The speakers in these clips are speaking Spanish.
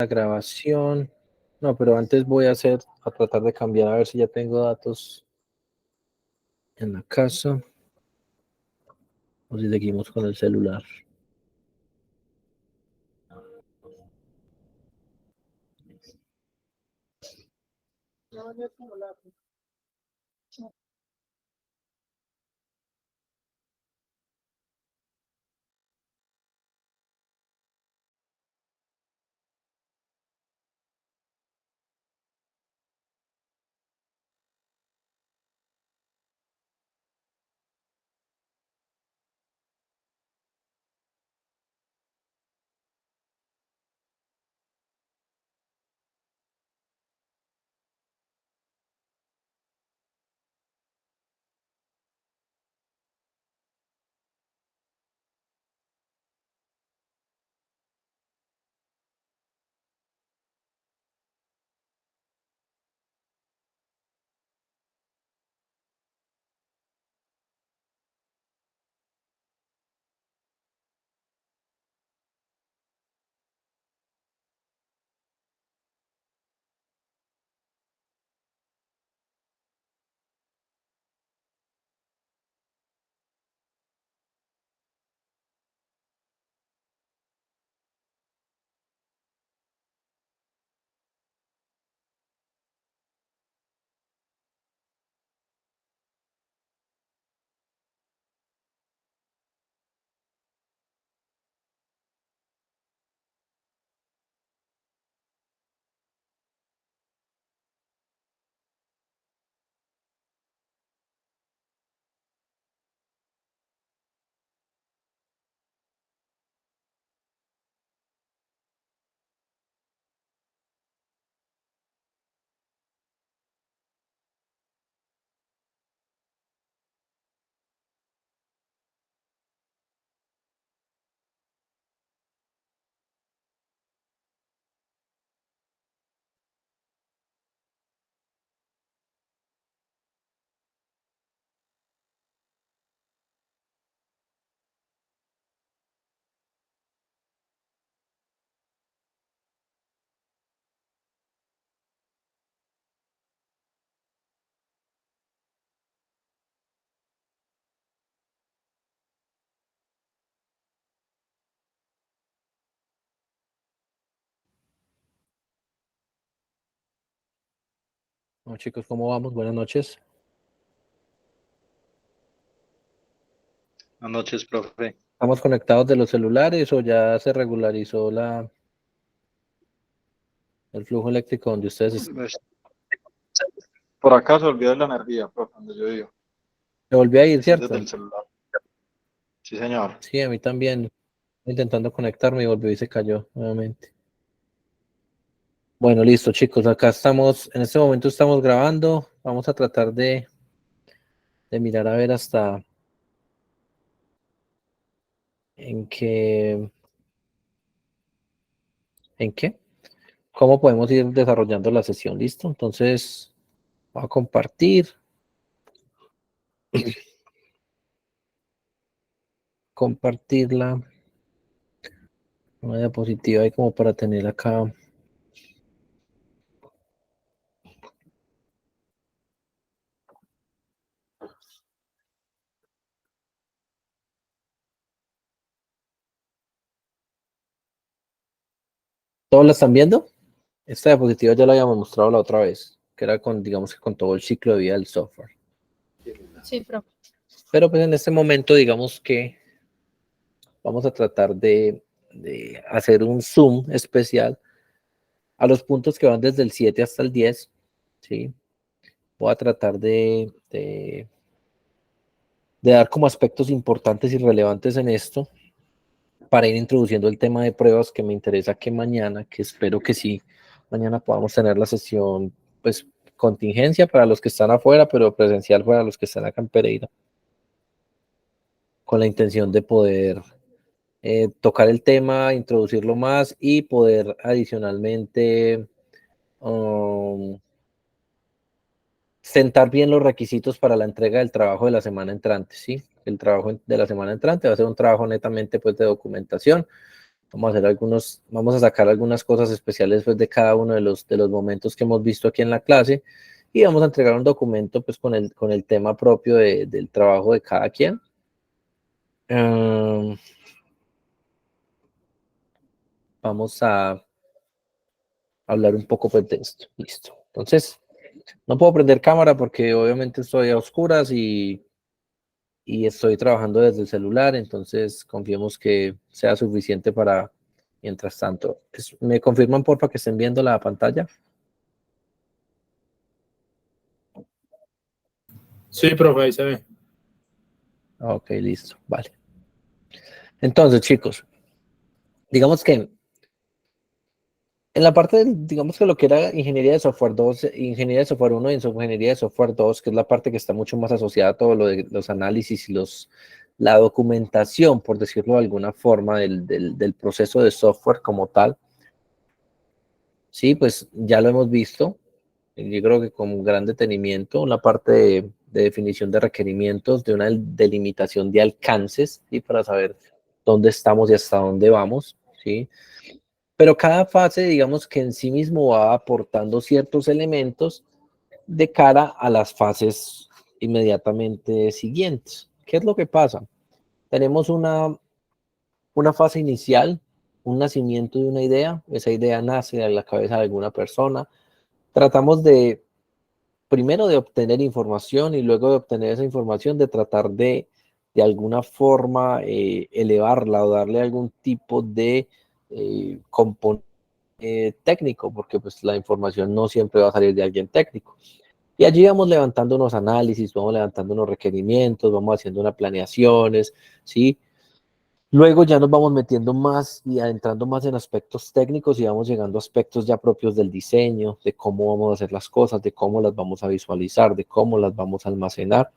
la grabación. No, pero antes voy a tratar de cambiar a ver si ya tengo datos en la casa o si seguimos con el celular. Bueno, chicos, ¿cómo vamos? Buenas noches. Buenas noches, profe. ¿Estamos conectados de los celulares o ya se regularizó el flujo eléctrico donde ustedes están? Por acá se olvidó la energía, profe, donde yo digo. Se volvió a ir, Es desde ¿cierto? el celular. Sí, señor. Sí, a mí también. Intentando conectarme y volvió y se cayó nuevamente. Bueno, listo, chicos. Acá estamos, en este momento estamos grabando. Vamos a tratar de mirar a ver hasta en qué, cómo podemos ir desarrollando la sesión. ¿Listo? Entonces, voy a compartirla, una diapositiva ahí como para tener acá. ¿Todos la están viendo? Esta diapositiva ya la habíamos mostrado la otra vez, que era con, digamos que con todo el ciclo de vida del software. Sí, profe. Pero pues en este momento, digamos que vamos a tratar de hacer un zoom especial a los puntos que van desde el 7 hasta el 10, ¿sí? Voy a tratar de dar como aspectos importantes y relevantes en esto para ir introduciendo el tema de pruebas que me interesa que mañana, que espero que sí, mañana podamos tener la sesión, pues contingencia para los que están afuera, pero presencial para los que están acá en Pereira, con la intención de poder tocar el tema, introducirlo más y poder adicionalmente sentar bien los requisitos para la entrega del trabajo de la semana entrante, ¿sí? El trabajo de la semana entrante va a ser un trabajo netamente pues de documentación, Vamos a sacar algunas cosas especiales pues, de cada uno de los momentos que hemos visto aquí en la clase y vamos a entregar un documento pues, con el tema propio del trabajo de cada quien. Vamos a hablar un poco pues, de esto. Listo. Entonces, no puedo prender cámara porque obviamente estoy a oscuras y estoy trabajando desde el celular, entonces confiemos que sea suficiente para mientras tanto. ¿Me confirman porfa que estén viendo la pantalla? Sí, profe, ahí se ve. Ok, listo, vale. Entonces, chicos, digamos que en la parte, digamos que lo que era ingeniería de software 2, ingeniería de software 1 y en ingeniería de software 2, que es la parte que está mucho más asociada a todo lo de los análisis y la documentación, por decirlo de alguna forma, del proceso de software como tal. Sí, pues ya lo hemos visto. Yo creo que con gran detenimiento, una parte de definición de requerimientos, de una delimitación de alcances, ¿sí? Para saber dónde estamos y hasta dónde vamos, ¿sí? Pero cada fase, digamos que en sí mismo va aportando ciertos elementos de cara a las fases inmediatamente siguientes. ¿Qué es lo que pasa? Tenemos una fase inicial, un nacimiento de una idea, esa idea nace de la cabeza de alguna persona, tratamos primero de obtener información y luego de obtener esa información de tratar de alguna forma elevarla o darle algún tipo de componente técnico, porque pues la información no siempre va a salir de alguien técnico. Y allí vamos levantando unos análisis, vamos levantando unos requerimientos, vamos haciendo unas planeaciones, ¿sí? Luego ya nos vamos metiendo más y adentrando más en aspectos técnicos y vamos llegando a aspectos ya propios del diseño, de cómo vamos a hacer las cosas, de cómo las vamos a visualizar, de cómo las vamos a almacenar.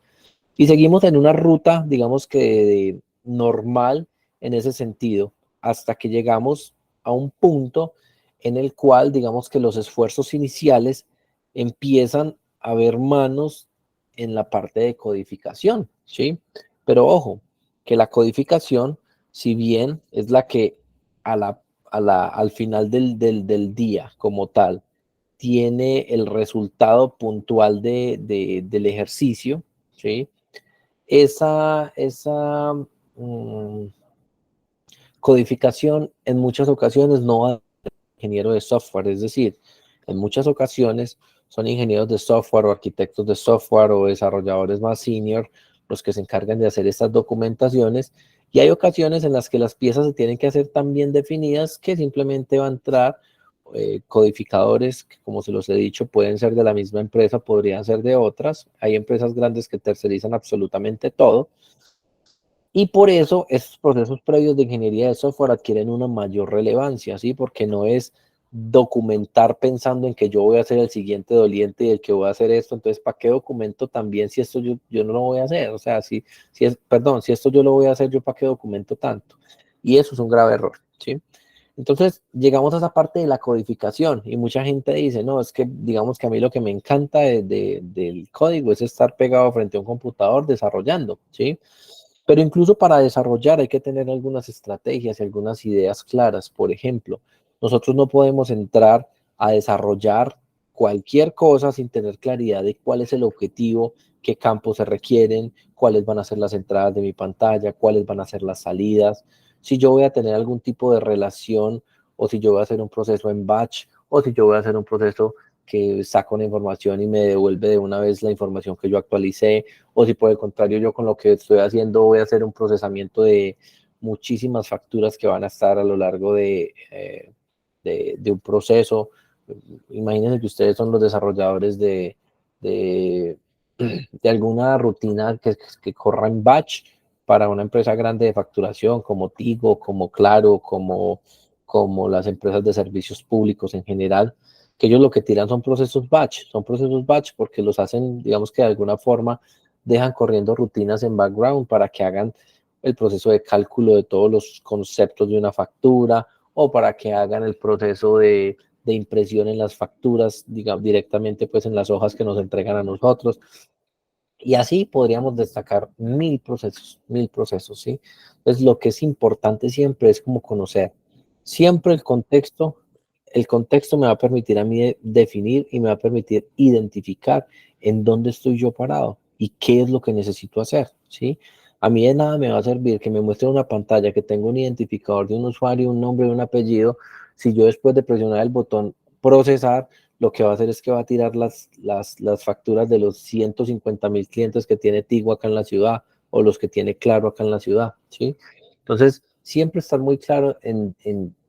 Y seguimos en una ruta, digamos que normal en ese sentido, hasta que llegamos a un punto en el cual, digamos que los esfuerzos iniciales empiezan a ver manos en la parte de codificación, ¿sí? Pero ojo, que la codificación, si bien es la que al final del día como tal, tiene el resultado puntual del ejercicio, ¿sí? Esa mm, codificación en muchas ocasiones no va a ser ingeniero de software, es decir, en muchas ocasiones son ingenieros de software o arquitectos de software o desarrolladores más senior los que se encargan de hacer estas documentaciones y hay ocasiones en las que las piezas se tienen que hacer tan bien definidas que simplemente va a entrar codificadores que, como se los he dicho, pueden ser de la misma empresa, podrían ser de otras. Hay empresas grandes que tercerizan absolutamente todo. Y por eso estos procesos previos de ingeniería de software adquieren una mayor relevancia, ¿sí? Porque no es documentar pensando en que yo voy a ser el siguiente doliente y el que voy a hacer esto, entonces ¿para qué documento también si esto yo no lo voy a hacer? O sea, si esto yo lo voy a hacer, ¿yo para qué documento tanto? Y eso es un grave error, ¿sí? Entonces llegamos a esa parte de la codificación y mucha gente dice, no, es que digamos que a mí lo que me encanta del código es estar pegado frente a un computador desarrollando, ¿sí? Pero incluso para desarrollar hay que tener algunas estrategias y algunas ideas claras. Por ejemplo, nosotros no podemos entrar a desarrollar cualquier cosa sin tener claridad de cuál es el objetivo, qué campos se requieren, cuáles van a ser las entradas de mi pantalla, cuáles van a ser las salidas, si yo voy a tener algún tipo de relación o si yo voy a hacer un proceso en batch o si yo voy a hacer un proceso que saca una información y me devuelve de una vez la información que yo actualicé, o si por el contrario yo con lo que estoy haciendo voy a hacer un procesamiento de muchísimas facturas que van a estar a lo largo de un proceso. Imagínense que ustedes son los desarrolladores de, de alguna rutina que corra en batch para una empresa grande de facturación como Tigo, como Claro, como las empresas de servicios públicos en general, que ellos lo que tiran son procesos batch porque los hacen, digamos que de alguna forma dejan corriendo rutinas en background para que hagan el proceso de cálculo de todos los conceptos de una factura o para que hagan el proceso de impresión en las facturas, digamos, directamente pues en las hojas que nos entregan a nosotros. Y así podríamos destacar mil procesos, ¿sí? Entonces lo que es importante siempre es como conocer Siempre el contexto me va a permitir a mí definir y me va a permitir identificar en dónde estoy yo parado y qué es lo que necesito hacer, ¿sí? A mí de nada me va a servir que me muestre una pantalla que tenga un identificador de un usuario, un nombre y un apellido, si yo después de presionar el botón procesar, lo que va a hacer es que va a tirar las facturas de los 150,000 clientes que tiene Tigo acá en la ciudad o los que tiene Claro acá en la ciudad, ¿sí? Entonces, siempre estar muy claro en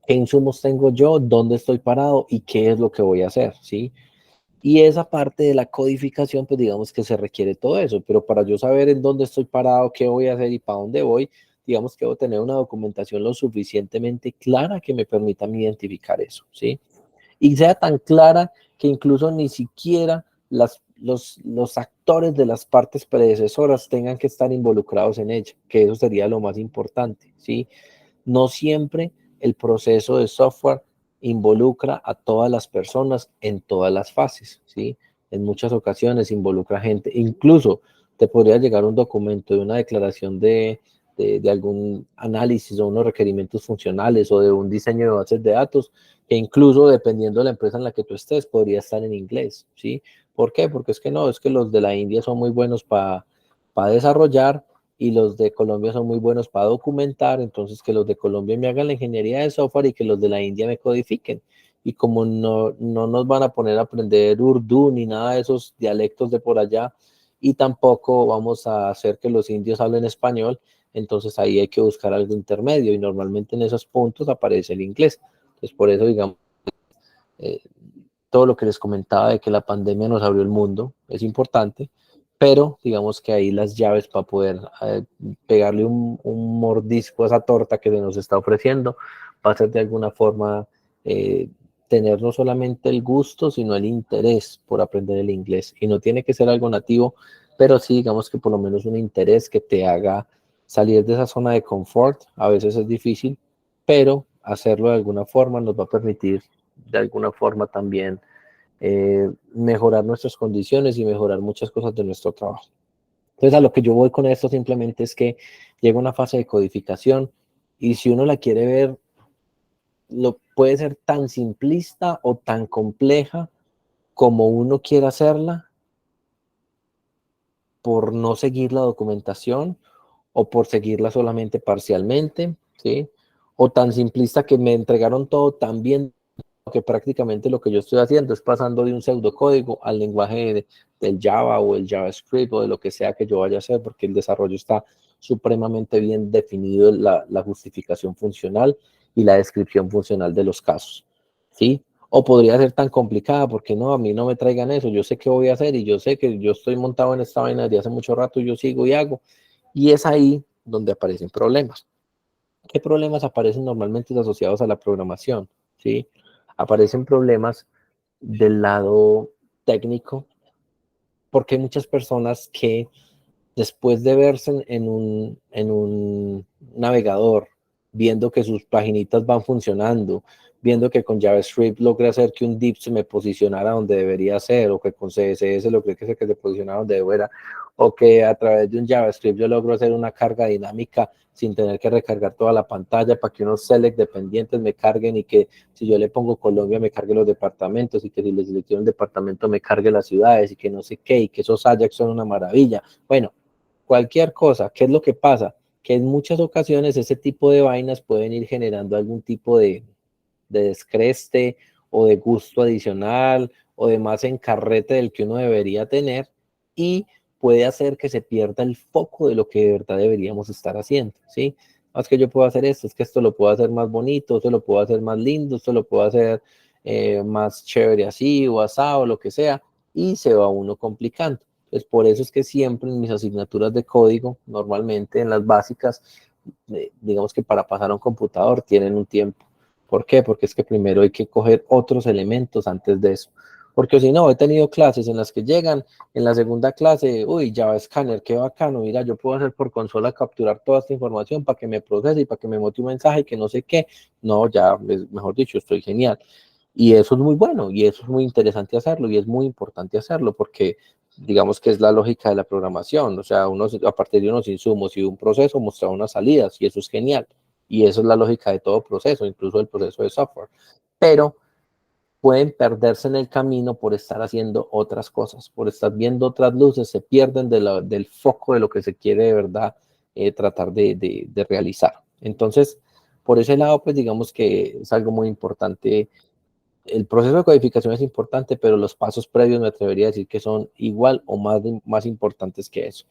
qué insumos tengo yo, dónde estoy parado y qué es lo que voy a hacer, ¿sí? Y esa parte de la codificación, pues digamos que se requiere todo eso, pero para yo saber en dónde estoy parado, qué voy a hacer y para dónde voy, digamos que debo tener una documentación lo suficientemente clara que me permita identificar eso, ¿sí? Y sea tan clara que incluso ni siquiera los actores de las partes predecesoras tengan que estar involucrados en ella, que eso sería lo más importante, ¿sí? No siempre el proceso de software involucra a todas las personas en todas las fases, ¿sí? En muchas ocasiones involucra gente, incluso te podría llegar un documento de una declaración de algún análisis o unos requerimientos funcionales o de un diseño de bases de datos, que incluso dependiendo de la empresa en la que tú estés, podría estar en inglés, ¿sí? ¿Por qué? Porque es que no, es que los de la India son muy buenos para desarrollar y los de Colombia son muy buenos para documentar, entonces que los de Colombia me hagan la ingeniería de software y que los de la India me codifiquen. Y como no nos van a poner a aprender Urdu ni nada de esos dialectos de por allá, y tampoco vamos a hacer que los indios hablen español, entonces ahí hay que buscar algo intermedio y normalmente en esos puntos aparece el inglés. Entonces por eso, digamos, eh, todo lo que les comentaba de que la pandemia nos abrió el mundo es importante, pero digamos que ahí las llaves para poder pegarle un mordisco a esa torta que se nos está ofreciendo va a ser de alguna forma tener no solamente el gusto, sino el interés por aprender el inglés. Y no tiene que ser algo nativo, pero sí digamos que por lo menos un interés que te haga salir de esa zona de confort. A veces es difícil, pero hacerlo de alguna forma nos va a permitir de alguna forma también mejorar nuestras condiciones y mejorar muchas cosas de nuestro trabajo. Entonces, a lo que yo voy con esto simplemente es que llega una fase de codificación y si uno la quiere ver, puede ser tan simplista o tan compleja como uno quiera hacerla por no seguir la documentación o por seguirla solamente parcialmente, ¿sí? O tan simplista que me entregaron todo tan bien que prácticamente lo que yo estoy haciendo es pasando de un pseudocódigo al lenguaje del Java o el JavaScript o de lo que sea que yo vaya a hacer, porque el desarrollo está supremamente bien definido, la justificación funcional y la descripción funcional de los casos, ¿sí? O podría ser tan complicada, porque no, a mí no me traigan eso, yo sé qué voy a hacer y yo sé que yo estoy montado en esta vaina desde hace mucho rato y yo sigo y hago, y es ahí donde aparecen problemas. ¿Qué problemas aparecen normalmente asociados a la programación? ¿Sí? Aparecen problemas del lado técnico, porque hay muchas personas que después de verse en un navegador, viendo que sus paginitas van funcionando, viendo que con JavaScript logré hacer que un div se me posicionara donde debería ser, o que con CSS logré que se posicionara donde debería, o que a través de un JavaScript yo logro hacer una carga dinámica sin tener que recargar toda la pantalla para que unos select dependientes me carguen y que si yo le pongo Colombia me cargue los departamentos y que si le selecciono el departamento me cargue las ciudades y que no sé qué y que esos Ajax son una maravilla. Bueno, cualquier cosa. ¿Qué es lo que pasa? Que en muchas ocasiones ese tipo de vainas pueden ir generando algún tipo de descreste o de gusto adicional o de más encarrete del que uno debería tener y puede hacer que se pierda el foco de lo que de verdad deberíamos estar haciendo, ¿sí? Más que yo puedo hacer esto, es que esto lo puedo hacer más bonito, esto lo puedo hacer más lindo, esto lo puedo hacer más chévere así o asado o lo que sea, y se va uno complicando. Pues por eso es que siempre en mis asignaturas de código, normalmente en las básicas, digamos que para pasar a un computador tienen un tiempo. ¿Por qué? Porque es que primero hay que coger otros elementos antes de eso. Porque si no, he tenido clases en las que llegan, en la segunda clase, uy, Java Scanner, qué bacano, mira, yo puedo hacer por consola capturar toda esta información para que me procese y para que me monte un mensaje y que no sé qué. No, ya, mejor dicho, estoy genial. Y eso es muy bueno y eso es muy interesante hacerlo y es muy importante hacerlo porque digamos que es la lógica de la programación, o sea, uno a partir de unos insumos y de un proceso mostrar unas salidas y eso es genial, Y eso es la lógica de todo proceso, incluso el proceso de software. Pero pueden perderse en el camino por estar haciendo otras cosas, por estar viendo otras luces, se pierden del foco de lo que se quiere de verdad tratar de realizar. Entonces, por ese lado, pues digamos que es algo muy importante. El proceso de codificación es importante, pero los pasos previos me atrevería a decir que son igual o más importantes que eso.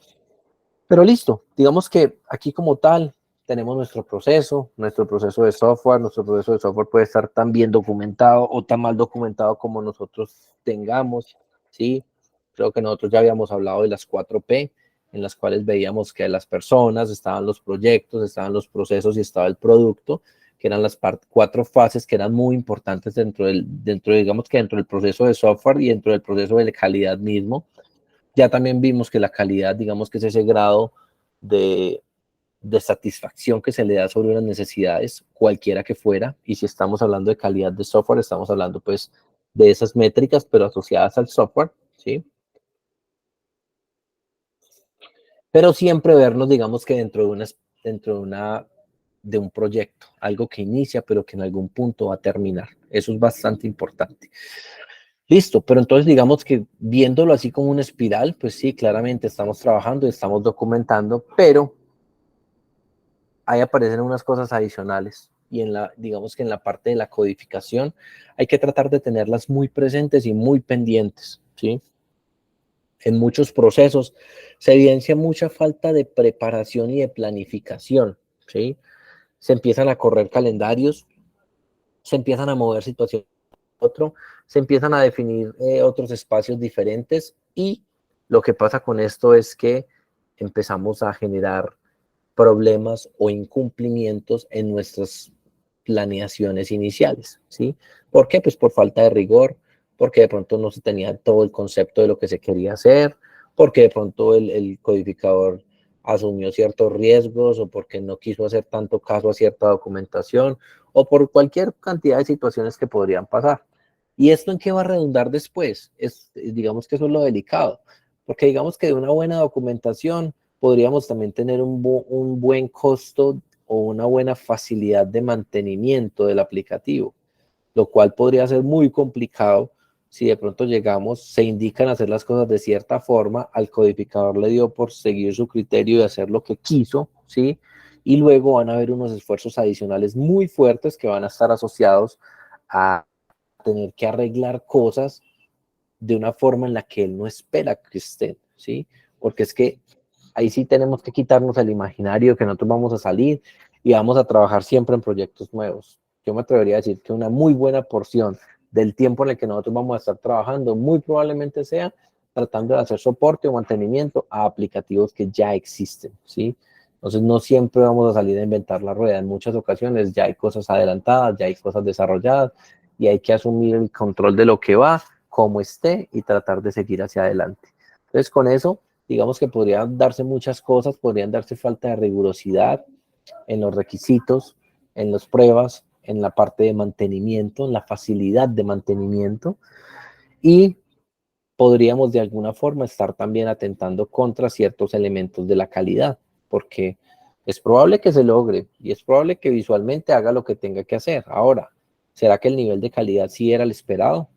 Pero listo, digamos que aquí como tal tenemos nuestro proceso de software. Nuestro proceso de software puede estar tan bien documentado o tan mal documentado como nosotros tengamos, ¿sí? Creo que nosotros ya habíamos hablado de las 4P, en las cuales veíamos que las personas, estaban los proyectos, estaban los procesos y estaba el producto, que eran las 4 fases que eran muy importantes digamos que dentro del proceso de software y dentro del proceso de calidad mismo. Ya también vimos que la calidad, digamos que es ese grado de satisfacción que se le da sobre las necesidades, cualquiera que fuera, y si estamos hablando de calidad de software, estamos hablando pues de esas métricas, pero asociadas al software, ¿sí? Pero siempre vernos, digamos que de un proyecto, algo que inicia, pero que en algún punto va a terminar. Eso es bastante importante. Listo, pero entonces digamos que viéndolo así como una espiral, pues sí, claramente estamos trabajando, estamos documentando, pero ahí aparecen unas cosas adicionales y digamos que en la parte de la codificación hay que tratar de tenerlas muy presentes y muy pendientes, ¿sí? En muchos procesos se evidencia mucha falta de preparación y de planificación, ¿sí? Se empiezan a correr calendarios, se empiezan a mover situaciones otro, se empiezan a definir otros espacios diferentes y lo que pasa con esto es que empezamos a generar problemas o incumplimientos en nuestras planeaciones iniciales, ¿sí? ¿Por qué? Pues por falta de rigor, porque de pronto no se tenía todo el concepto de lo que se quería hacer, porque de pronto el codificador asumió ciertos riesgos o porque no quiso hacer tanto caso a cierta documentación o por cualquier cantidad de situaciones que podrían pasar. ¿Y esto en qué va a redundar después? Digamos que eso es lo delicado, porque digamos que de una buena documentación podríamos también tener un buen costo o una buena facilidad de mantenimiento del aplicativo, lo cual podría ser muy complicado si de pronto se indican hacer las cosas de cierta forma, al codificador le dio por seguir su criterio y hacer lo que quiso, ¿sí? Y luego van a haber unos esfuerzos adicionales muy fuertes que van a estar asociados a tener que arreglar cosas de una forma en la que él no espera que estén, ¿sí? Porque es que ahí sí tenemos que quitarnos el imaginario que nosotros vamos a salir y vamos a trabajar siempre en proyectos nuevos. Yo me atrevería a decir que una muy buena porción del tiempo en el que nosotros vamos a estar trabajando muy probablemente sea tratando de hacer soporte o mantenimiento a aplicativos que ya existen, ¿sí? Entonces no siempre vamos a salir a inventar la rueda. En muchas ocasiones ya hay cosas adelantadas, ya hay cosas desarrolladas y hay que asumir el control de lo que va, como esté y tratar de seguir hacia adelante. Entonces con eso digamos que podrían darse muchas cosas, podrían darse falta de rigurosidad en los requisitos, en las pruebas, en la parte de mantenimiento, en la facilidad de mantenimiento y podríamos de alguna forma estar también atentando contra ciertos elementos de la calidad, porque es probable que se logre y es probable que visualmente haga lo que tenga que hacer. Ahora, ¿será que el nivel de calidad sí era el esperado?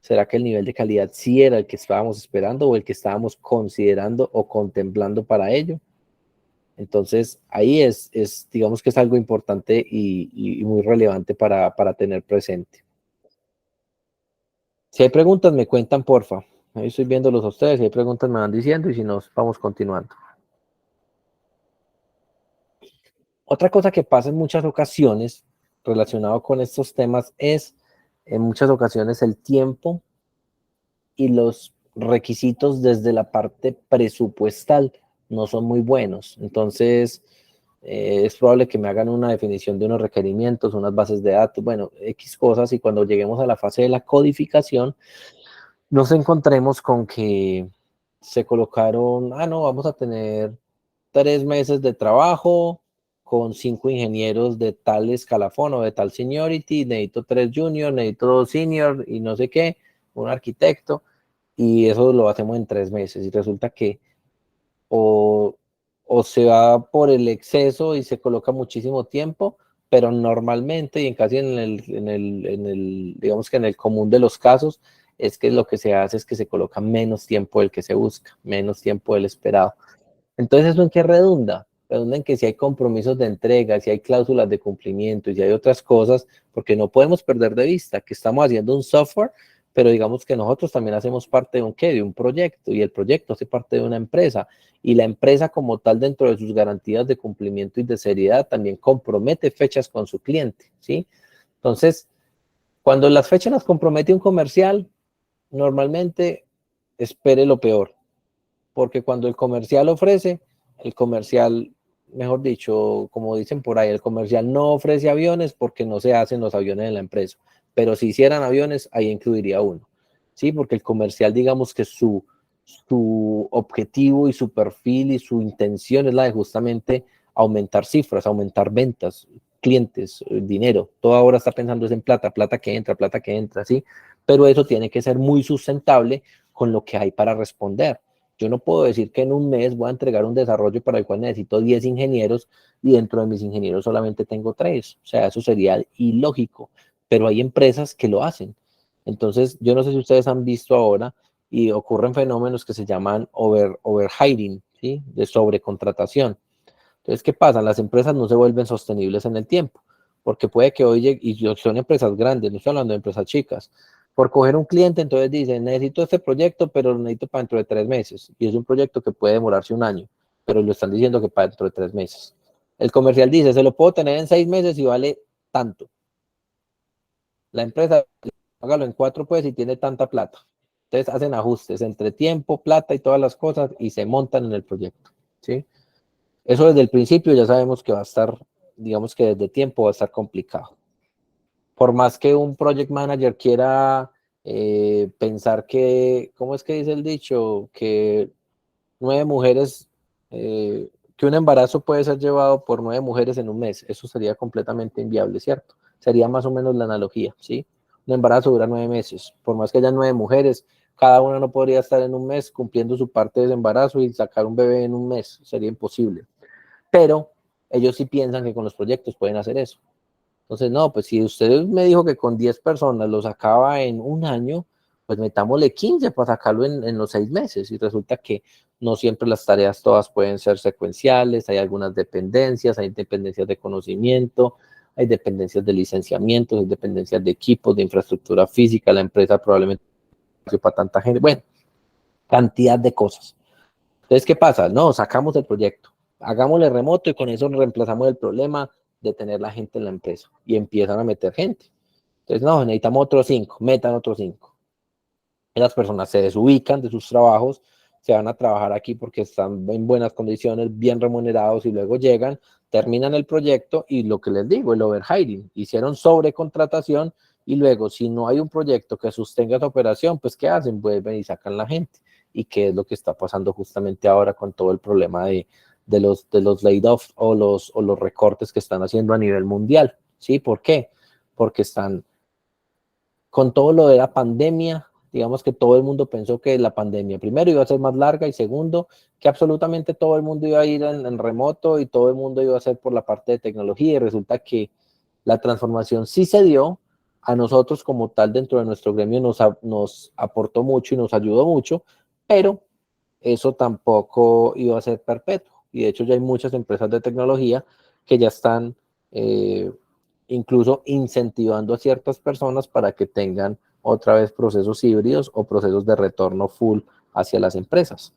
¿Será que el nivel de calidad sí era el que estábamos esperando o el que estábamos considerando o contemplando para ello? Entonces, ahí digamos que es algo importante y muy relevante para tener presente. Si hay preguntas, me cuentan, porfa. Ahí estoy viéndolos a ustedes. Si hay preguntas, me van diciendo y si no, vamos continuando. Otra cosa que pasa en muchas ocasiones relacionado con estos temas es, en muchas ocasiones, el tiempo y los requisitos desde la parte presupuestal no son muy buenos. Entonces, es probable que me hagan una definición de unos requerimientos, unas bases de datos, bueno, X cosas, y cuando lleguemos a la fase de la codificación, nos encontremos con que se colocaron, no, vamos a tener 3 meses de trabajo con 5 ingenieros de tal escalafón o de tal seniority, necesito 3 junior, necesito 2 senior y no sé qué, un arquitecto, y eso lo hacemos en 3 meses y resulta que o o se va por el exceso y se coloca muchísimo tiempo, pero normalmente y en casi digamos que en el común de los casos, es que lo que se hace es que se coloca menos tiempo del que se busca, menos tiempo del esperado. Entonces, ¿eso en qué redunda? Redunda en que si hay compromisos de entrega, si hay cláusulas de cumplimiento y si hay otras cosas, porque no podemos perder de vista que estamos haciendo un software, pero digamos que nosotros también hacemos parte de un ¿qué? De un proyecto, y el proyecto hace parte de una empresa, y la empresa como tal, dentro de sus garantías de cumplimiento y de seriedad, también compromete fechas con su cliente, ¿sí? Entonces, cuando las fechas las compromete un comercial, normalmente espere lo peor, porque cuando el comercial ofrece, el comercial, mejor dicho, como dicen por ahí, el comercial no ofrece aviones porque no se hacen los aviones de la empresa, pero si hicieran aviones, ahí incluiría uno, ¿sí? Porque el comercial, digamos que su objetivo y su perfil y su intención es la de justamente aumentar cifras, aumentar ventas, clientes, dinero. Todo ahora está pensando es en plata, plata que entra, ¿sí? Pero eso tiene que ser muy sustentable con lo que hay para responder. Yo no puedo decir que en un mes voy a entregar un desarrollo para el cual necesito 10 ingenieros y dentro de mis ingenieros solamente tengo 3. O sea, eso sería ilógico, pero hay empresas que lo hacen. Entonces, yo no sé si ustedes han visto ahora y ocurren fenómenos que se llaman overhiring, ¿sí? De sobrecontratación. Entonces, ¿qué pasa? Las empresas no se vuelven sostenibles en el tiempo, porque puede que hoy llegue, y son empresas grandes, no estoy hablando de empresas chicas, por coger un cliente, entonces dicen, necesito este proyecto, pero lo necesito para dentro de 3 meses, y es un proyecto que puede demorarse un año, pero lo están diciendo que para dentro de 3 meses. El comercial dice, se lo puedo tener en 6 meses y vale tanto. La empresa, hágalo en 4 pues y tiene tanta plata. Entonces hacen ajustes entre tiempo, plata y todas las cosas y se montan en el proyecto, ¿sí? Eso desde el principio ya sabemos que va a estar, digamos que desde tiempo va a estar complicado. Por más que un project manager quiera pensar que, ¿cómo es que dice el dicho? Que 9 mujeres, que un embarazo puede ser llevado por 9 mujeres en un mes. Eso sería completamente inviable, ¿cierto? Sería más o menos la analogía, ¿sí? Un embarazo dura 9 meses. Por más que haya 9 mujeres, cada una no podría estar en un mes cumpliendo su parte de ese embarazo y sacar un bebé en un mes. Sería imposible. Pero ellos sí piensan que con los proyectos pueden hacer eso. Entonces, no, pues si usted me dijo que con 10 personas lo sacaba en un año, pues metámosle 15 para sacarlo en los 6 meses. Y resulta que no siempre las tareas todas pueden ser secuenciales, hay algunas dependencias, hay dependencias de conocimiento, hay dependencias de licenciamientos, hay dependencias de equipos, de infraestructura física, la empresa probablemente para tanta gente, bueno, cantidad de cosas. Entonces, ¿qué pasa? No, sacamos el proyecto, hagámosle remoto y con eso reemplazamos el problema de tener la gente en la empresa y empiezan a meter gente. Entonces, no, necesitamos otros 5, metan otros 5. Las personas se desubican de sus trabajos, se van a trabajar aquí porque están en buenas condiciones, bien remunerados y luego llegan, terminan el proyecto y lo que les digo, el overhiring, hicieron sobrecontratación y luego si no hay un proyecto que sostenga esa operación, pues ¿qué hacen? Vuelven y sacan la gente. ¿Y qué es lo que está pasando justamente ahora con todo el problema de los laid-off o los recortes que están haciendo a nivel mundial? ¿Sí? ¿Por qué? Porque están con todo lo de la pandemia, digamos que todo el mundo pensó que la pandemia, primero, iba a ser más larga y segundo, que absolutamente todo el mundo iba a ir en remoto y todo el mundo iba a ser por la parte de tecnología y resulta que la transformación sí se dio, a nosotros como tal dentro de nuestro gremio nos aportó mucho y nos ayudó mucho, pero eso tampoco iba a ser perpetuo y de hecho ya hay muchas empresas de tecnología que ya están incluso incentivando a ciertas personas para que tengan otra vez procesos híbridos o procesos de retorno full hacia las empresas.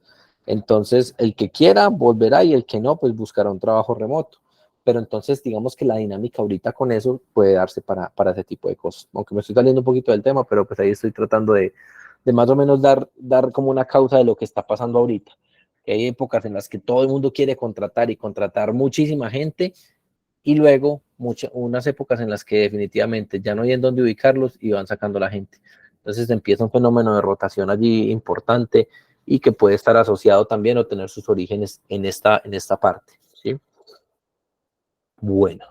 Entonces, el que quiera volverá y el que no, pues buscará un trabajo remoto. Pero entonces, digamos que la dinámica ahorita con eso puede darse para ese tipo de cosas. Aunque me estoy saliendo un poquito del tema, pero pues ahí estoy tratando de más o menos dar como una causa de lo que está pasando ahorita. Que hay épocas en las que todo el mundo quiere contratar y contratar muchísima gente y luego unas épocas en las que definitivamente ya no hay en dónde ubicarlos y van sacando la gente. Entonces empieza un fenómeno de rotación allí importante y que puede estar asociado también o tener sus orígenes en esta parte, ¿sí? Bueno.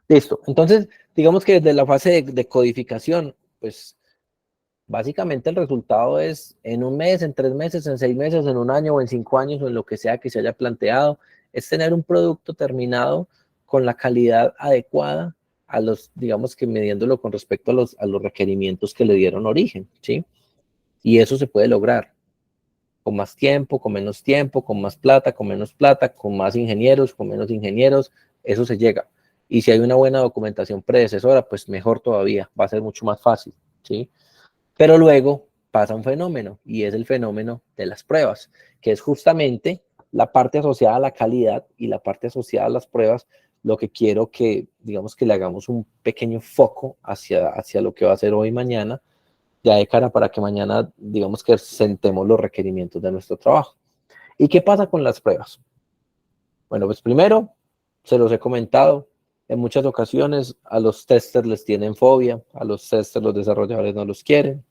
Listo. Entonces, digamos que desde la fase de codificación, pues Básicamente el resultado es en un mes, en 3 meses, en 6 meses, en un año o en 5 años o en lo que sea que se haya planteado, es tener un producto terminado con la calidad adecuada a los, digamos que midiéndolo con respecto a los requerimientos que le dieron origen, ¿sí? Y eso se puede lograr con más tiempo, con menos tiempo, con más plata, con menos plata, con más ingenieros, con menos ingenieros, eso se llega. Y si hay una buena documentación predecesora, pues mejor todavía, va a ser mucho más fácil, ¿sí? Pero luego pasa un fenómeno y es el fenómeno de las pruebas, que es justamente la parte asociada a la calidad y la parte asociada a las pruebas, lo que quiero que, digamos que le hagamos un pequeño foco hacia lo que va a ser hoy y mañana, ya de cara para que mañana, digamos que sentemos los requerimientos de nuestro trabajo. ¿Y qué pasa con las pruebas? Bueno, pues primero, se los he comentado, en muchas ocasiones a los testers les tienen fobia, a los testers los desarrolladores no los quieren,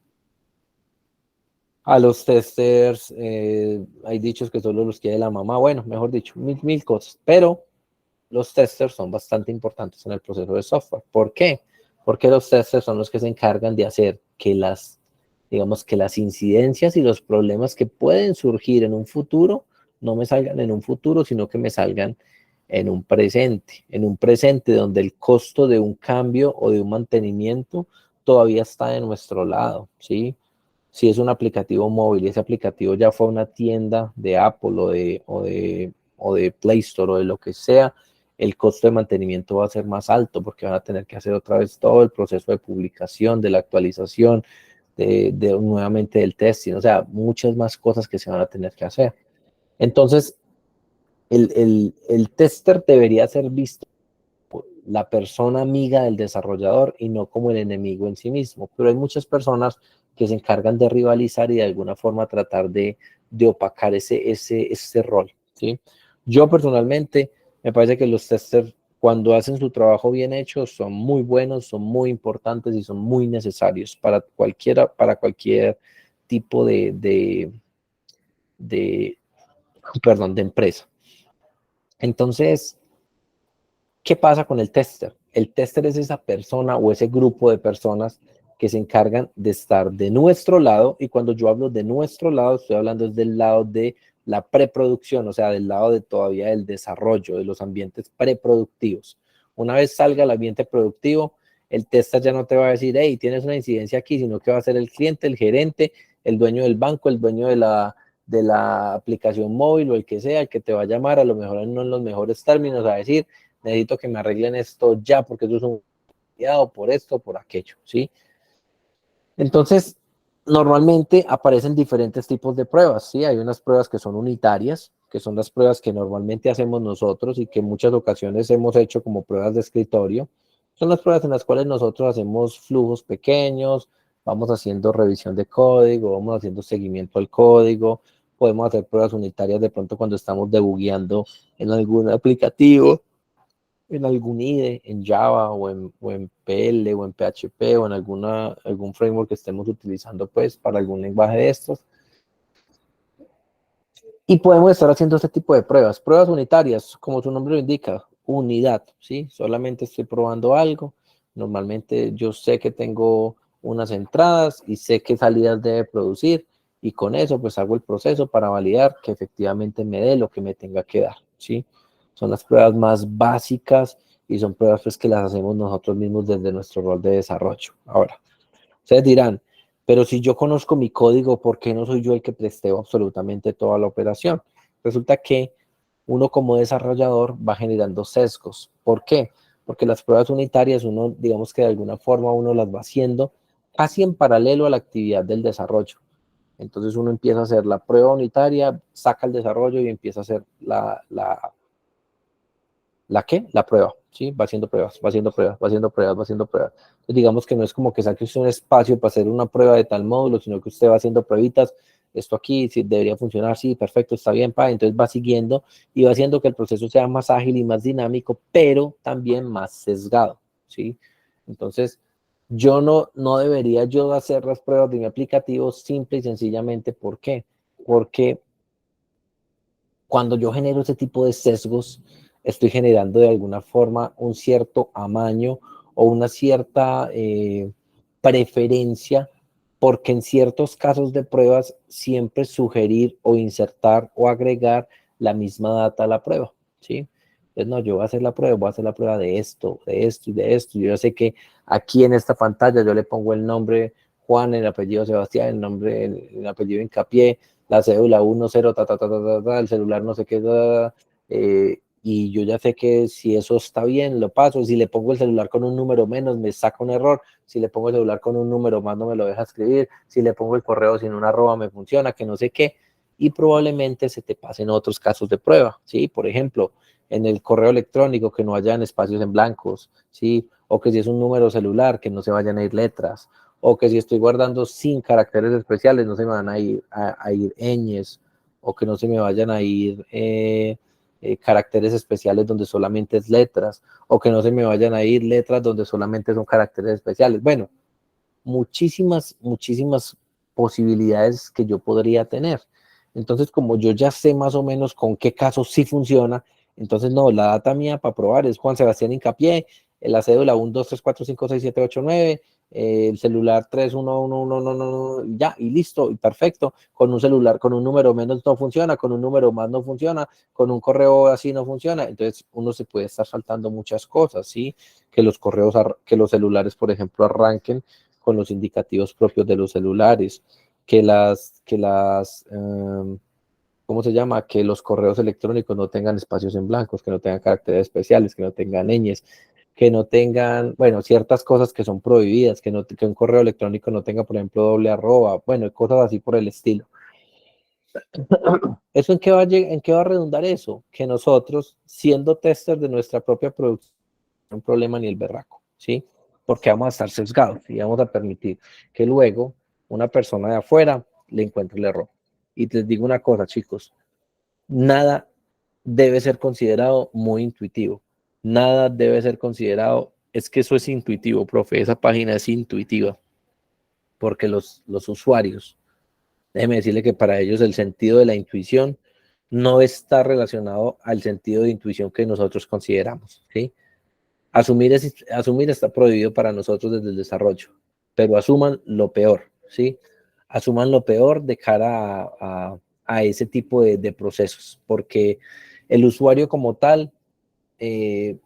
a los testers hay dichos que solo los quiere la mamá, bueno, mejor dicho, mil cosas, pero los testers son bastante importantes en el proceso de software. ¿Por qué? Porque los testers son los que se encargan de hacer que digamos que las incidencias y los problemas que pueden surgir en un futuro no me salgan en un futuro, sino que me salgan en un presente donde el costo de un cambio o de un mantenimiento todavía está de nuestro lado, ¿sí? Si es un aplicativo móvil y ese aplicativo ya fue a una tienda de Apple o de Play Store o de lo que sea, el costo de mantenimiento va a ser más alto porque van a tener que hacer otra vez todo el proceso de publicación, de la actualización, nuevamente del testing, o sea, muchas más cosas que se van a tener que hacer. Entonces, el tester debería ser visto por la persona amiga del desarrollador y no como el enemigo en sí mismo, pero hay muchas personas que se encargan de rivalizar y de alguna forma tratar de opacar ese rol, ¿sí? Yo personalmente me parece que los testers cuando hacen su trabajo bien hecho son muy buenos, son muy importantes y son muy necesarios para cualquier tipo de, perdón, de empresa. Entonces, ¿qué pasa con el tester? El tester es esa persona o ese grupo de personas que se encargan de estar de nuestro lado, y cuando yo hablo de nuestro lado, estoy hablando desde el lado de la preproducción, o sea, del lado de todavía del desarrollo, de los ambientes preproductivos. Una vez salga el ambiente productivo, el tester ya no te va a decir, hey, tienes una incidencia aquí, sino que va a ser el cliente, el gerente, el dueño del banco, el dueño de la aplicación móvil o el que sea, el que te va a llamar, a lo mejor no en los mejores términos, a decir, necesito que me arreglen esto ya, porque eso es un cuidado por esto, por aquello, ¿sí? Entonces, normalmente aparecen diferentes tipos de pruebas, ¿sí? Hay unas pruebas que son unitarias, que son las pruebas que normalmente hacemos nosotros y que en muchas ocasiones hemos hecho como pruebas de escritorio. Son las pruebas en las cuales nosotros hacemos flujos pequeños, vamos haciendo revisión de código, vamos haciendo seguimiento al código, podemos hacer pruebas unitarias de pronto cuando estamos debugueando en algún aplicativo, en algún IDE, en Java o en PL o en PHP o en algún framework que estemos utilizando pues para algún lenguaje de estos. Y podemos estar haciendo este tipo de pruebas. Pruebas unitarias, como su nombre lo indica, unidad, ¿sí? Solamente estoy probando algo. Normalmente yo sé que tengo unas entradas y sé qué salidas debe producir y con eso pues hago el proceso para validar que efectivamente me dé lo que me tenga que dar, ¿sí? Son las pruebas más básicas y son pruebas pues que las hacemos nosotros mismos desde nuestro rol de desarrollo. Ahora, ustedes dirán, pero si yo conozco mi código, ¿por qué no soy yo el que testeo absolutamente toda la operación? Resulta que uno como desarrollador va generando sesgos. ¿Por qué? Porque las pruebas unitarias, uno, digamos que de alguna forma uno las va haciendo casi en paralelo a la actividad del desarrollo. Entonces uno empieza a hacer la prueba unitaria, saca el desarrollo y empieza a hacer ¿la qué? La prueba, ¿sí? Va haciendo pruebas, va haciendo pruebas, va haciendo pruebas, va haciendo pruebas. Entonces, digamos que no es como que saque usted un espacio para hacer una prueba de tal módulo, sino que usted va haciendo pruebitas, esto aquí sí, debería funcionar, sí, perfecto, está bien, entonces va siguiendo y va haciendo que el proceso sea más ágil y más dinámico, pero también más sesgado, ¿sí? Entonces, yo no debería yo hacer las pruebas de mi aplicativo simple y sencillamente, ¿por qué? Porque cuando yo genero ese tipo de sesgos, estoy generando de alguna forma un cierto amaño o una cierta preferencia porque en ciertos casos de pruebas siempre sugerir o insertar o agregar la misma data a la prueba, ¿sí? Entonces, no, yo voy a hacer la prueba, voy a hacer la prueba de esto y de esto. Yo ya sé que aquí en esta pantalla yo le pongo el nombre Juan, el apellido Sebastián, el nombre, el apellido Hincapié, la cédula 10, el celular no sé qué, y yo ya sé que si eso está bien, lo paso. Si le pongo el celular con un número menos, me saca un error. Si le pongo el celular con un número más, no me lo deja escribir. Si le pongo el correo sin una arroba, me funciona, que no sé qué. Y probablemente se te pasen otros casos de prueba, ¿sí? Por ejemplo, en el correo electrónico, que no hayan espacios en blancos, ¿sí? O que si es un número celular, que no se vayan a ir letras. O que si estoy guardando sin caracteres especiales, no se me van a ir, a ir ñes, o que no se me vayan a ir caracteres especiales donde solamente es letras, o que no se me vayan a ir letras donde solamente son caracteres especiales. Bueno, muchísimas posibilidades que yo podría tener. Entonces, como yo ya sé más o menos con qué casos sí funciona, entonces no, la data mía para probar es Juan Sebastián Hincapié, la cédula 1, 2, 3, 4, 5, 6, 7, 8, 9, el celular 3, 1, 1, 1, 1, 1, ya, y listo, y perfecto. Con un celular, con un número menos no funciona, con un número más no funciona, con un correo así no funciona. Entonces, uno se puede estar saltando muchas cosas, ¿sí? Que los correos, que los celulares, por ejemplo, arranquen con los indicativos propios de los celulares, ¿cómo se llama? Que los correos electrónicos no tengan espacios en blancos, que no tengan caracteres especiales, que no tengan ñes, que no tengan, bueno, ciertas cosas que son prohibidas, que un correo electrónico no tenga, por ejemplo, doble arroba, bueno, cosas así por el estilo. ¿Eso en qué va a redundar eso? Que nosotros, siendo testers de nuestra propia producción, no hay un problema ni el berraco, ¿sí? Porque vamos a estar sesgados y vamos a permitir que luego una persona de afuera le encuentre el error. Y les digo una cosa, chicos, nada debe ser considerado muy intuitivo. Nada debe ser considerado, es que eso es intuitivo, profe, esa página es intuitiva, porque los usuarios, déjeme decirle que para ellos el sentido de la intuición no está relacionado al sentido de intuición que nosotros consideramos, ¿sí? Asumir está prohibido para nosotros desde el desarrollo, pero asuman lo peor, ¿sí? Asuman lo peor de cara a ese tipo de procesos, porque el usuario como tal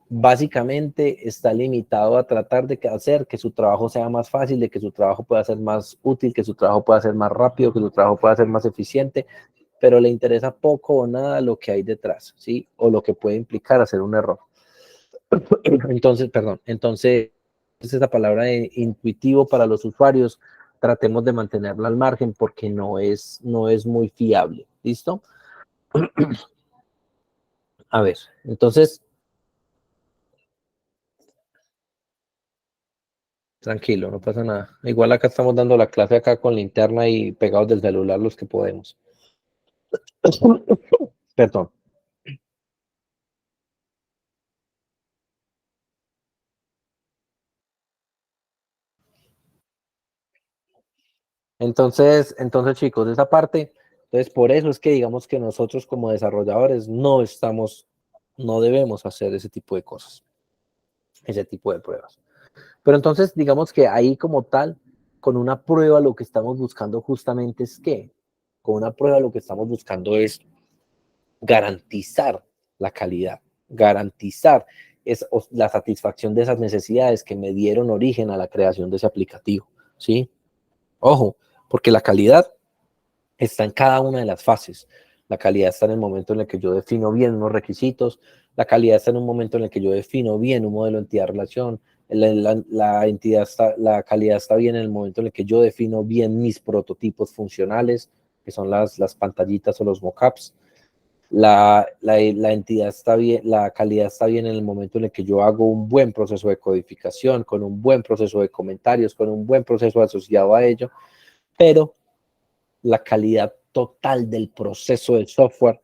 básicamente está limitado a tratar de hacer que su trabajo sea más fácil, de que su trabajo pueda ser más útil, que su trabajo pueda ser más rápido, que su trabajo pueda ser más eficiente, pero le interesa poco o nada lo que hay detrás, ¿sí? O lo que puede implicar hacer un error. Entonces, esa palabra de intuitivo para los usuarios, tratemos de mantenerla al margen porque no es muy fiable. ¿Listo? A ver, entonces, tranquilo, no pasa nada. Igual acá estamos dando la clase acá con linterna y pegados del celular los que podemos. Perdón. Entonces chicos, esa parte, entonces por eso es que digamos que nosotros como desarrolladores no debemos hacer ese tipo de cosas, ese tipo de pruebas. Pero entonces digamos que ahí como tal, con una prueba lo que estamos buscando justamente es ¿qué? Con una prueba lo que estamos buscando es garantizar la calidad, garantizar la satisfacción de esas necesidades que me dieron origen a la creación de ese aplicativo, ¿sí? Ojo, porque la calidad está en cada una de las fases. La calidad está en el momento en el que yo defino bien unos requisitos, la calidad está en un momento en el que yo defino bien un modelo entidad-relación, la calidad está bien en el momento en el que yo defino bien mis prototipos funcionales, que son las pantallitas o los mockups. La entidad está bien, la calidad está bien en el momento en el que yo hago un buen proceso de codificación, con un buen proceso de comentarios, con un buen proceso asociado a ello, pero la calidad total del proceso de software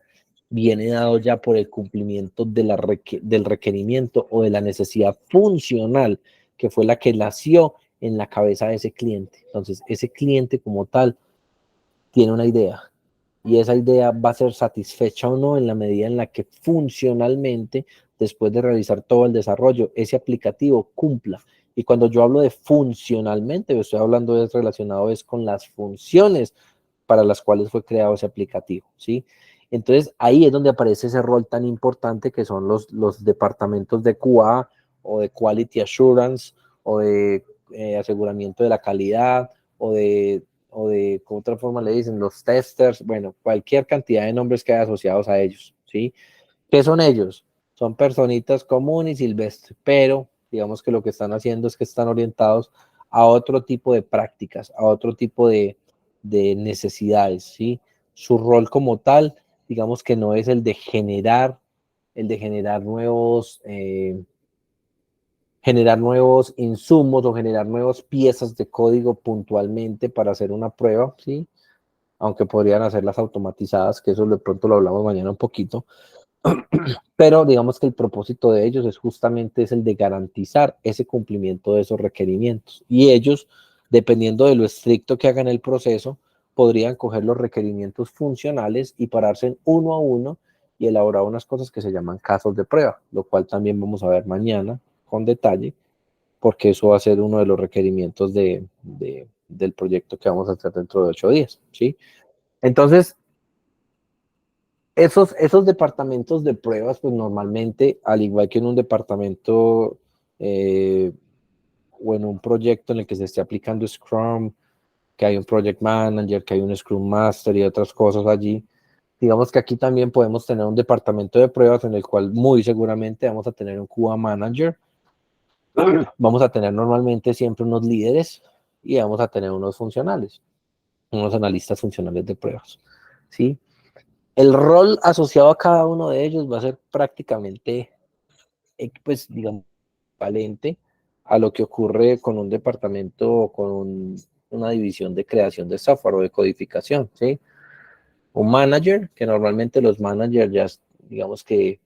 viene dado ya por el cumplimiento del requerimiento o de la necesidad funcional que fue la que nació en la cabeza de ese cliente. Entonces, ese cliente como tal tiene una idea y esa idea va a ser satisfecha o no en la medida en la que funcionalmente, después de realizar todo el desarrollo, ese aplicativo cumpla Y cuando yo hablo de funcionalmente, estoy hablando de relacionado es con las funciones para las cuales fue creado ese aplicativo, ¿sí? Entonces, ahí es donde aparece ese rol tan importante que son los departamentos de QA o de Quality Assurance o de aseguramiento de la calidad o de, ¿cómo otra forma le dicen? Los testers, bueno, cualquier cantidad de nombres que hay asociados a ellos, ¿sí? ¿Qué son ellos? Son personitas comunes y silvestres, pero digamos que lo que están haciendo es que están orientados a otro tipo de prácticas, a otro tipo de necesidades, ¿sí? Su rol como tal, digamos que no es el de generar generar nuevos insumos o generar nuevas piezas de código puntualmente para hacer una prueba, ¿sí? Aunque podrían hacerlas automatizadas, que eso de pronto lo hablamos mañana un poquito, pero digamos que el propósito de ellos es justamente es el de garantizar ese cumplimiento de esos requerimientos. Y ellos, dependiendo de lo estricto que hagan el proceso, podrían coger los requerimientos funcionales y pararse en uno a uno y elaborar unas cosas que se llaman casos de prueba, lo cual también vamos a ver mañana con detalle, porque eso va a ser uno de los requerimientos del proyecto que vamos a hacer dentro de 8 días, ¿sí? Entonces, esos departamentos de pruebas, pues normalmente, al igual que en un departamento o en un proyecto en el que se esté aplicando Scrum, que hay un Project Manager, que hay un Scrum Master y otras cosas allí, digamos que aquí también podemos tener un departamento de pruebas en el cual muy seguramente vamos a tener un QA Manager, vamos a tener normalmente siempre unos líderes y vamos a tener unos funcionales, unos analistas funcionales de pruebas, ¿sí? El rol asociado a cada uno de ellos va a ser prácticamente, pues, digamos, equivalente a lo que ocurre con un departamento o con una división de creación de software o de codificación, ¿sí? Un manager, que normalmente los managers ya, digamos que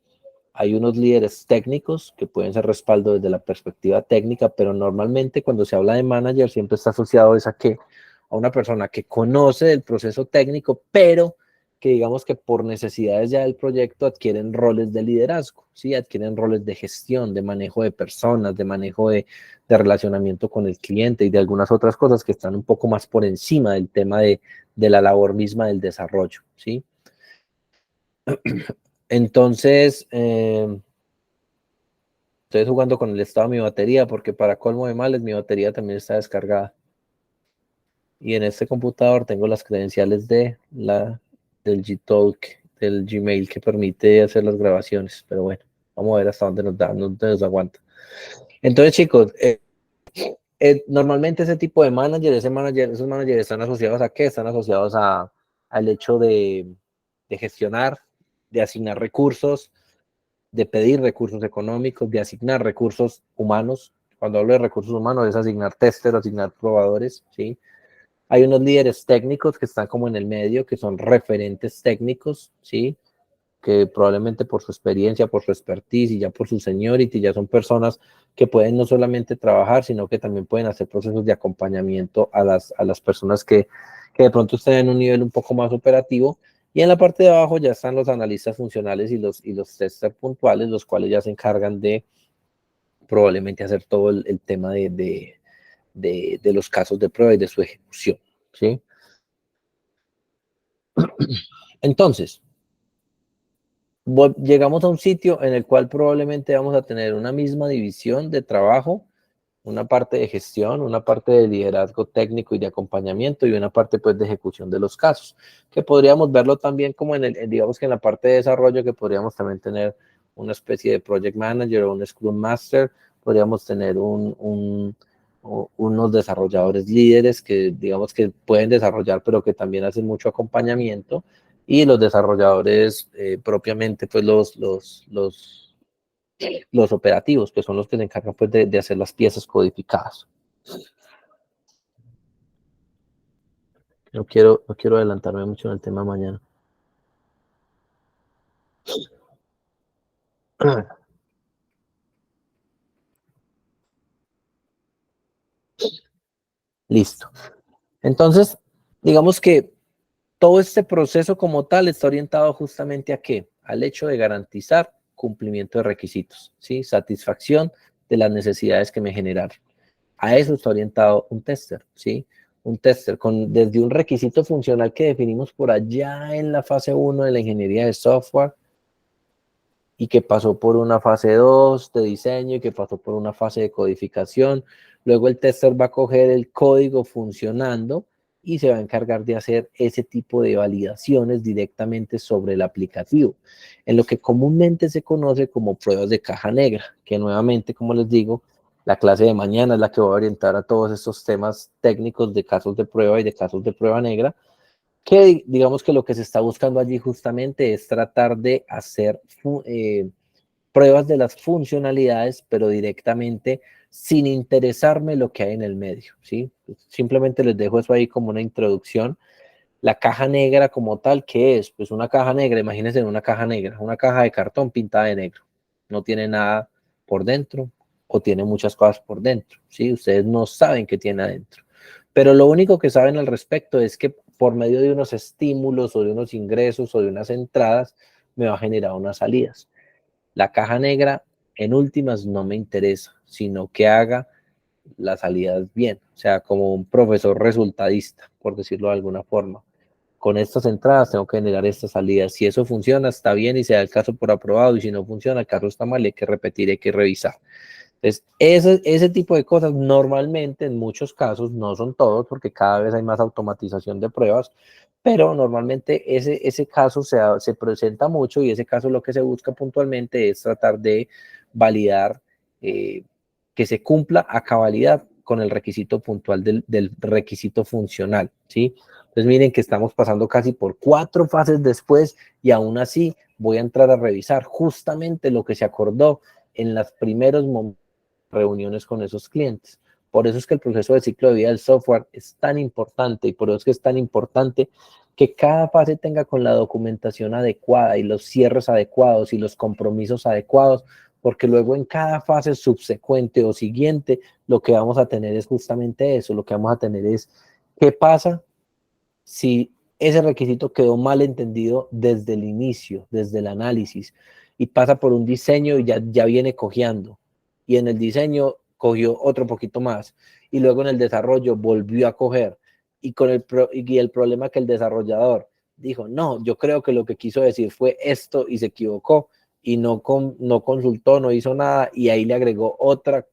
hay unos líderes técnicos que pueden ser respaldo desde la perspectiva técnica, pero normalmente cuando se habla de manager siempre está asociado a una persona que conoce el proceso técnico, pero que digamos que por necesidades ya del proyecto adquieren roles de liderazgo, ¿sí? Adquieren roles de gestión, de manejo de personas, de manejo de relacionamiento con el cliente y de algunas otras cosas que están un poco más por encima del tema de la labor misma del desarrollo, ¿sí? Entonces, estoy jugando con el estado de mi batería porque para colmo de males mi batería también está descargada. Y en este computador tengo las credenciales del Gtalk, del Gmail que permite hacer las grabaciones. Pero bueno, vamos a ver hasta dónde nos da, dónde nos aguanta. Entonces, chicos, normalmente ese tipo de esos managers están asociados ¿a qué? Están asociados al hecho de gestionar, de asignar recursos, de pedir recursos económicos, de asignar recursos humanos. Cuando hablo de recursos humanos es asignar testers, asignar probadores, ¿sí? Hay unos líderes técnicos que están como en el medio, que son referentes técnicos, ¿sí? Que probablemente por su experiencia, por su expertise y ya por su seniority, ya son personas que pueden no solamente trabajar, sino que también pueden hacer procesos de acompañamiento a las personas que de pronto estén en un nivel un poco más operativo. Y en la parte de abajo ya están los analistas funcionales y los testers puntuales, los cuales ya se encargan de probablemente hacer todo el tema de los casos de prueba y de su ejecución, ¿sí? Entonces, llegamos a un sitio en el cual probablemente vamos a tener una misma división de trabajo, una parte de gestión, una parte de liderazgo técnico y de acompañamiento y una parte pues de ejecución de los casos, que podríamos verlo también como digamos que en la parte de desarrollo, que podríamos también tener una especie de project manager o un scrum master, podríamos tener unos desarrolladores líderes que digamos que pueden desarrollar pero que también hacen mucho acompañamiento y los desarrolladores propiamente pues los operativos, que son los que se encargan pues, de hacer las piezas codificadas. No quiero adelantarme mucho en el tema de mañana. Listo. Entonces, digamos que todo este proceso como tal está orientado justamente a qué? Al hecho de garantizar cumplimiento de requisitos, ¿sí? Satisfacción de las necesidades que me generaron. A eso está orientado un tester, ¿sí? Un tester desde un requisito funcional que definimos por allá en la fase 1 de la ingeniería de software y que pasó por una fase 2 de diseño y que pasó por una fase de codificación. Luego el tester va a coger el código funcionando y se va a encargar de hacer ese tipo de validaciones directamente sobre el aplicativo, en lo que comúnmente se conoce como pruebas de caja negra, que nuevamente, como les digo, la clase de mañana es la que va a orientar a todos estos temas técnicos de casos de prueba y de casos de prueba negra, que digamos que lo que se está buscando allí justamente es tratar de hacer pruebas de las funcionalidades, pero directamente sin interesarme lo que hay en el medio, ¿sí? Simplemente les dejo eso ahí como una introducción. La caja negra como tal, ¿qué es? Pues una caja negra, imagínense una caja negra, una caja de cartón pintada de negro. No tiene nada por dentro o tiene muchas cosas por dentro, ¿sí? Ustedes no saben qué tiene adentro. Pero lo único que saben al respecto es que por medio de unos estímulos o de unos ingresos o de unas entradas me va a generar unas salidas. La caja negra, en últimas, no me interesa, sino que haga las salidas bien, o sea, como un profesor resultadista, por decirlo de alguna forma. Con estas entradas tengo que generar estas salidas. Si eso funciona, está bien y se da el caso por aprobado, y si no funciona, el caso está mal, hay que repetir, hay que revisar. Entonces, ese tipo de cosas normalmente, en muchos casos, no son todos, porque cada vez hay más automatización de pruebas, pero normalmente ese caso se presenta mucho y ese caso lo que se busca puntualmente es tratar de validar que se cumpla a cabalidad con el requisito puntual del requisito funcional, ¿sí? Entonces miren que estamos pasando casi por 4 fases después y aún así voy a entrar a revisar justamente lo que se acordó en los primeros reuniones con esos clientes. Por eso es que el proceso de ciclo de vida del software es tan importante y por eso es que es tan importante que cada fase tenga con la documentación adecuada y los cierres adecuados y los compromisos adecuados, porque luego en cada fase subsecuente o siguiente lo que vamos a tener es justamente eso, lo que vamos a tener es qué pasa si ese requisito quedó mal entendido desde el inicio, desde el análisis, y pasa por un diseño y ya viene cojeando, y en el diseño cogió otro poquito más, y luego en el desarrollo volvió a coger, y el problema que el desarrollador dijo, no, yo creo que lo que quiso decir fue esto y se equivocó, y no consultó, no hizo nada, y ahí le agregó otra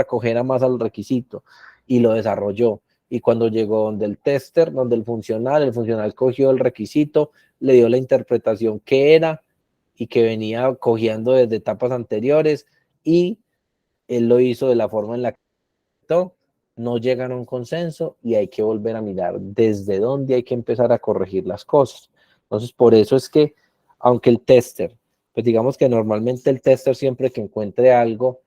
cojera más al requisito, y lo desarrolló. Y cuando llegó donde el tester, donde el funcional cogió el requisito, le dio la interpretación que era y que venía cogiendo desde etapas anteriores y él lo hizo de la forma en la que no llegan a un consenso y hay que volver a mirar desde dónde hay que empezar a corregir las cosas. Entonces, por eso es que, aunque el tester, pues digamos que normalmente el tester siempre que encuentre algo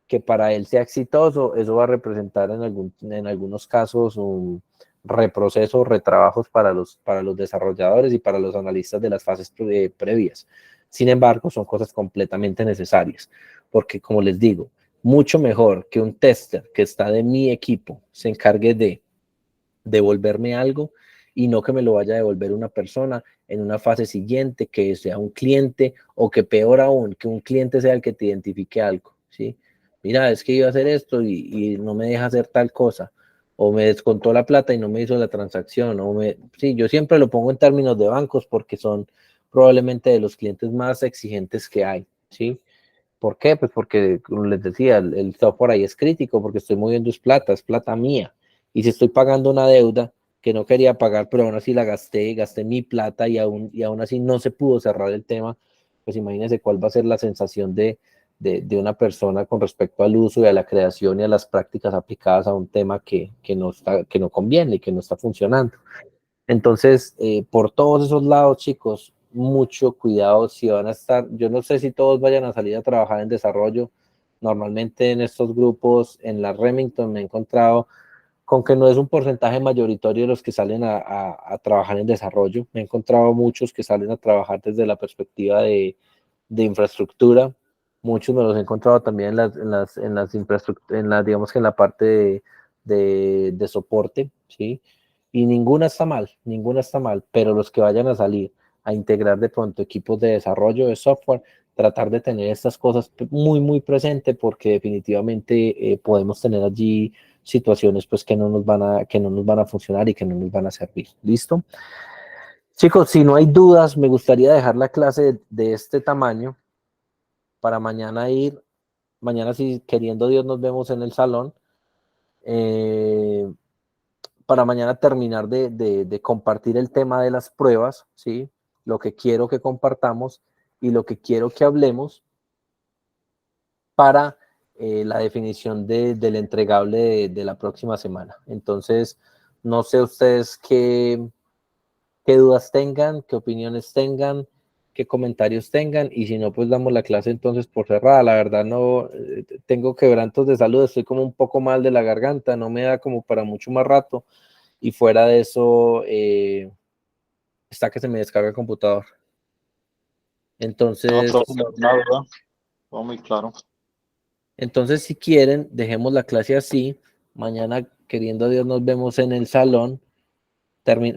que para él sea exitoso, eso va a representar en algunos casos un reproceso, retrabajos para los desarrolladores y para los analistas de las fases previas. Sin embargo, son cosas completamente necesarias, porque como les digo, mucho mejor que un tester que está de mi equipo se encargue de devolverme algo y no que me lo vaya a devolver una persona en una fase siguiente, que sea un cliente o que peor aún, que un cliente sea el que te identifique algo, ¿sí? Mira, es que iba a hacer esto y no me deja hacer tal cosa, o me descontó la plata y no me hizo la transacción, sí, yo siempre lo pongo en términos de bancos porque son probablemente de los clientes más exigentes que hay, ¿sí? ¿Por qué? Pues porque, como les decía, el software ahí es crítico porque estoy moviendo es plata mía. Y si estoy pagando una deuda que no quería pagar, pero aún así la gasté mi plata y aún así no se pudo cerrar el tema, pues imagínense cuál va a ser la sensación de una persona con respecto al uso y a la creación y a las prácticas aplicadas a un tema que no conviene y que no está funcionando. Entonces, por todos esos lados, chicos, mucho cuidado si van a estar, yo no sé si todos vayan a salir a trabajar en desarrollo. Normalmente en estos grupos, en la Remington me he encontrado con que no es un porcentaje mayoritario de los que salen a trabajar en desarrollo. Me he encontrado muchos que salen a trabajar desde la perspectiva de infraestructura. Muchos me los he encontrado también digamos que en la parte de soporte, ¿sí? Y ninguna está mal, pero los que vayan a salir a integrar de pronto equipos de desarrollo de software tratar de tener estas cosas muy, muy presente, porque definitivamente podemos tener allí situaciones pues que no nos van a funcionar y que no nos van a servir. ¿Listo? Chicos, si no hay dudas, me gustaría dejar la clase de este tamaño para mañana si queriendo Dios nos vemos en el salón, para mañana terminar de compartir el tema de las pruebas, ¿sí? Lo que quiero que compartamos y lo que quiero que hablemos para la definición del entregable de la próxima semana. Entonces, no sé ustedes qué dudas tengan, qué opiniones tengan, qué comentarios tengan, y si no, pues damos la clase entonces por cerrada. La verdad no, tengo quebrantos de salud, estoy como un poco mal de la garganta, no me da como para mucho más rato, y fuera de eso, está que se me descarga el computador. Entonces, Todo muy claro. Entonces, si quieren, dejemos la clase así. Mañana, queriendo Dios, nos vemos en el salón.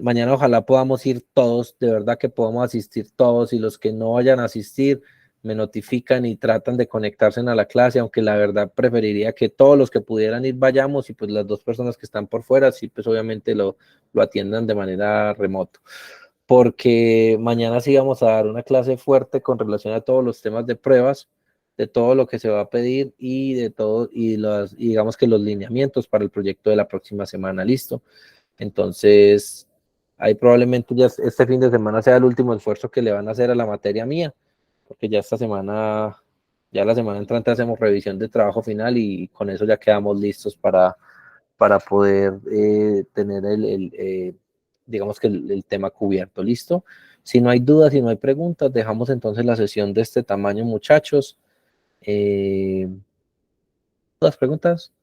Mañana ojalá podamos ir todos, de verdad que podamos asistir todos, y los que no vayan a asistir me notifican y tratan de conectarse a la clase, aunque la verdad preferiría que todos los que pudieran ir vayamos, y pues las 2 personas que están por fuera, sí, pues obviamente lo atiendan de manera remoto, porque mañana sí vamos a dar una clase fuerte con relación a todos los temas de pruebas, de todo lo que se va a pedir y de todo, y digamos que los lineamientos para el proyecto de la próxima semana. ¿Listo? Entonces, ahí probablemente ya este fin de semana sea el último esfuerzo que le van a hacer a la materia mía, porque ya la semana entrante hacemos revisión de trabajo final, y con eso ya quedamos listos para poder tener digamos que el tema cubierto. ¿Listo? Si no hay dudas, si no hay preguntas, dejamos entonces la sesión de este tamaño, muchachos. ¿Las preguntas?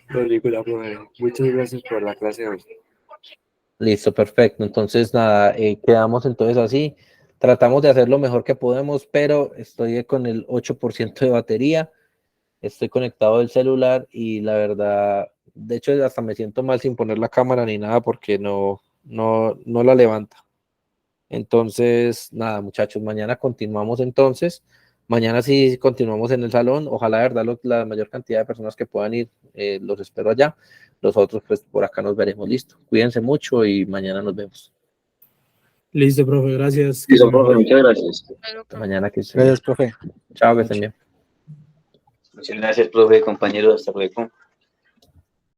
Película, profe. Muchas gracias por la clase de hoy. Listo, perfecto. Entonces, nada, quedamos entonces así. Tratamos de hacer lo mejor que podemos, pero estoy con el 8% de batería. Estoy conectado del celular y la verdad, de hecho, hasta me siento mal sin poner la cámara ni nada, porque no la levanta. Entonces, nada, muchachos, mañana continuamos entonces. Mañana sí continuamos en el salón. Ojalá, de verdad, la mayor cantidad de personas que puedan ir, los espero allá. Los otros, pues por acá nos veremos. Listo. Cuídense mucho y mañana nos vemos. Listo, profe, gracias. Listo, profe, muchas gracias. Hasta mañana, que estén bien. Gracias, profe. Chao, que estén bien. Muchas gracias, profe, compañeros. Hasta luego.